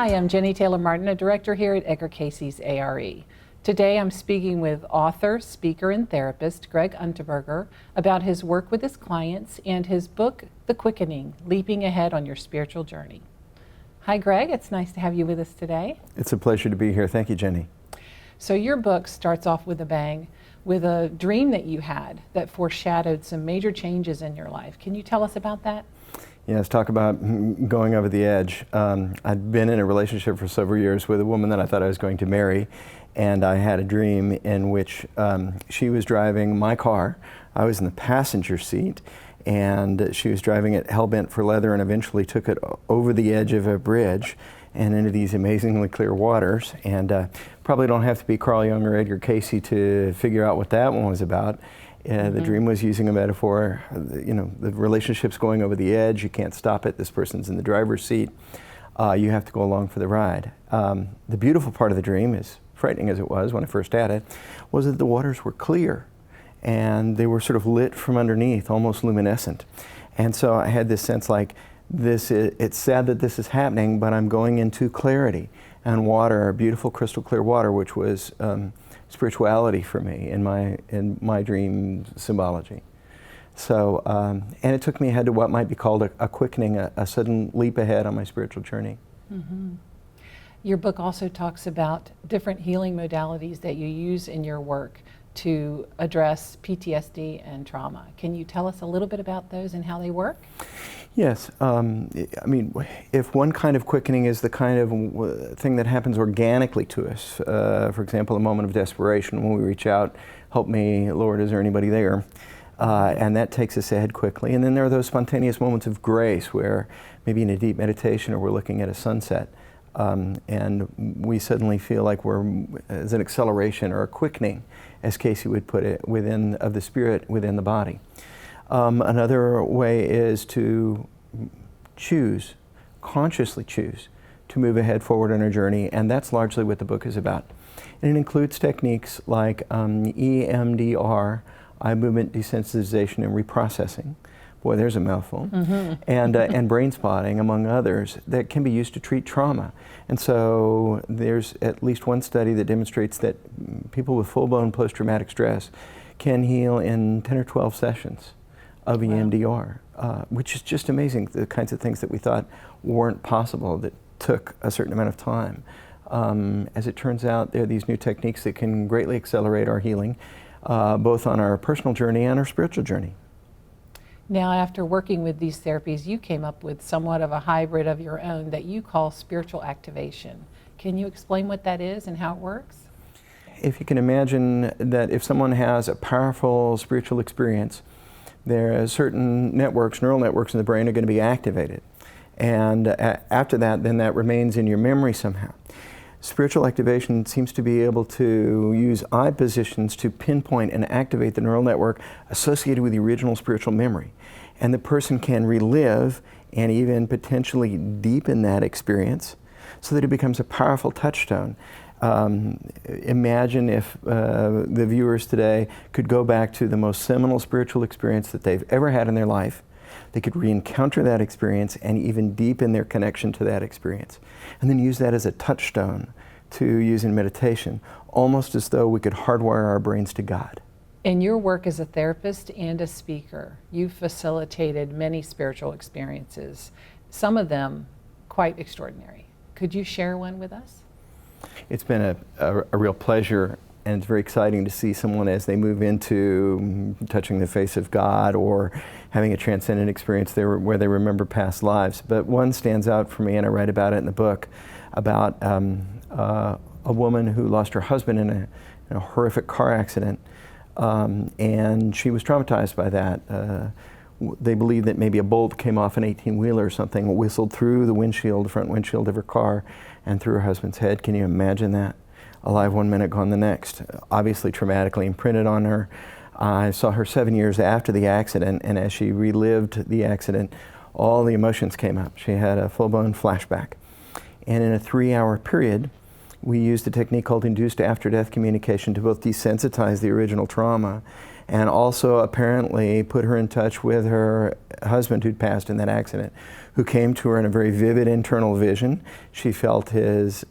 Hi, I'm Jenny Taylor Martin, a director here at Edgar Cayce's A.R.E. Today I'm speaking with author, speaker, and therapist Gregg Unterberger about his work with his clients and his book, The Quickening, Leaping Ahead on Your Spiritual Journey. Hi Gregg, it's nice to have you with us today. It's a pleasure to be here. Thank you, Jenny. So your book starts off with a bang, with a dream that you had that foreshadowed some major changes in your life. Can you tell us about that? Yes, talk about going over the edge. I'd been in a relationship for several years with a woman that I thought I was going to marry, and I had a dream in which she was driving my car. I was in the passenger seat, and she was driving it hell-bent for leather and eventually took it over the edge of a bridge and into these amazingly clear waters. And probably don't have to be Carl Jung or Edgar Cayce to figure out what that one was about. The dream was using a metaphor, you know, the relationship's going over the edge, you can't stop it, this person's in the driver's seat, you have to go along for the ride. The beautiful part of the dream, as frightening as it was when I first had it, was that the waters were clear and they were sort of lit from underneath, almost luminescent. And so I had this sense like, it's sad that this is happening, but I'm going into clarity. And water, beautiful crystal clear water, which was spirituality for me in my dream symbology. So, and it took me ahead to what might be called a quickening, a sudden leap ahead on my spiritual journey. Mm-hmm. Your book also talks about different healing modalities that you use in your work to address PTSD and trauma. Can you tell us a little bit about those and how they work? Yes. I mean, if one kind of quickening is the kind of thing that happens organically to us, for example, a moment of desperation when we reach out, help me, Lord, is there anybody there? And that takes us ahead quickly. And then there are those spontaneous moments of grace where maybe in a deep meditation or we're looking at a sunset and we suddenly feel like as an acceleration or a quickening, as Cayce would put it, of the spirit within the body. Another way is to consciously choose to move ahead forward on our journey, and that's largely what the book is about. And it includes techniques like EMDR, eye movement desensitization and reprocessing. Boy, there's a mouthful. Mm-hmm. And brain spotting, among others, that can be used to treat trauma. And so there's at least one study that demonstrates that people with full-blown post-traumatic stress can heal in 10 or 12 sessions of EMDR, which is just amazing, the kinds of things that we thought weren't possible, that took a certain amount of time. As it turns out, there are these new techniques that can greatly accelerate our healing, both on our personal journey and our spiritual journey. Now, after working with these therapies, you came up with somewhat of a hybrid of your own that you call spiritual activation. Can you explain what that is and how it works? If you can imagine that if someone has a powerful spiritual experience, there are certain networks, neural networks in the brain are going to be activated. And after that, then that remains in your memory somehow. Spiritual activation seems to be able to use eye positions to pinpoint and activate the neural network associated with the original spiritual memory. And the person can relive and even potentially deepen that experience so that it becomes a powerful touchstone. Imagine if the viewers today could go back to the most seminal spiritual experience that they've ever had in their life. They could re-encounter that experience and even deepen their connection to that experience. And then use that as a touchstone to use in meditation, almost as though we could hardwire our brains to God. In your work as a therapist and a speaker, you've facilitated many spiritual experiences, some of them quite extraordinary. Could you share one with us? It's been a real pleasure, and it's very exciting to see someone as they move into touching the face of God or having a transcendent experience where they remember past lives. But one stands out for me, and I write about it in the book, about a woman who lost her husband in a horrific car accident, and she was traumatized by that. They believe that maybe a bolt came off an 18-wheeler or something, whistled through the front windshield of her car and through her husband's head. Can you imagine that? Alive one minute, gone the next. Obviously traumatically imprinted on her. I saw her 7 years after the accident, and as she relived the accident, all the emotions came up. She had a full-blown flashback. And in a 3-hour period, we used a technique called induced after-death communication to both desensitize the original trauma and also apparently put her in touch with her husband who'd passed in that accident, who came to her in a very vivid internal vision. She felt his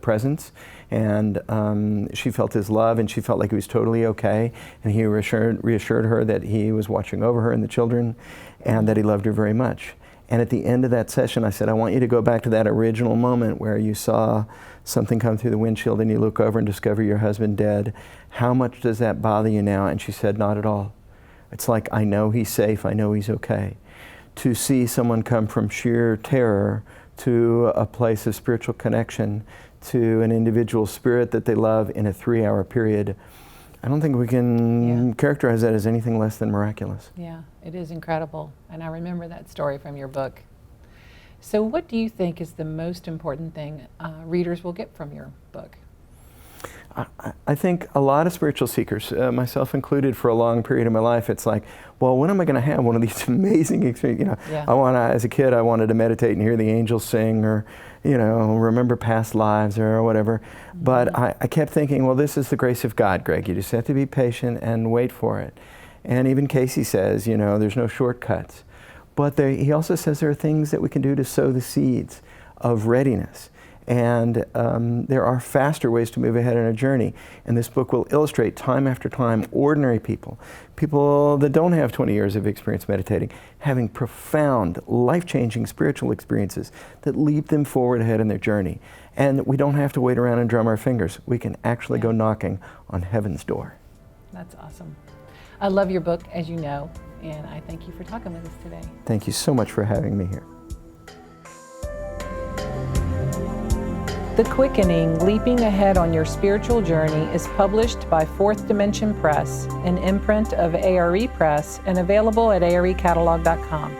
presence, and she felt his love, and she felt like he was totally okay, and he reassured her that he was watching over her and the children, and that he loved her very much. And at the end of that session, I said, I want you to go back to that original moment where you saw something come through the windshield and you look over and discover your husband dead. How much does that bother you now? And she said, not at all. It's like, I know he's safe, I know he's okay. To see someone come from sheer terror to a place of spiritual connection, to an individual spirit that they love in a 3-hour period, I don't think we can characterize that as anything less than miraculous. Yeah, it is incredible. And I remember that story from your book. So what do you think is the most important thing readers will get from your book? I think a lot of spiritual seekers, myself included, for a long period of my life, it's like, well, when am I going to have one of these amazing experiences? As a kid, I wanted to meditate and hear the angels sing, or, remember past lives or whatever. Mm-hmm. But I kept thinking, well, this is the grace of God, Greg. You just have to be patient and wait for it. And even Cayce says, there's no shortcuts. But he also says there are things that we can do to sow the seeds of readiness. And there are faster ways to move ahead in a journey. And this book will illustrate time after time ordinary people that don't have 20 years of experience meditating, having profound, life-changing spiritual experiences that lead them forward ahead in their journey. And we don't have to wait around and drum our fingers. We can actually go knocking on heaven's door. That's awesome. I love your book, as you know, and I thank you for talking with us today. Thank you so much for having me here. The Quickening, Leaping Ahead on Your Spiritual Journey is published by Fourth Dimension Press, an imprint of A.R.E. Press, and available at arecatalog.com.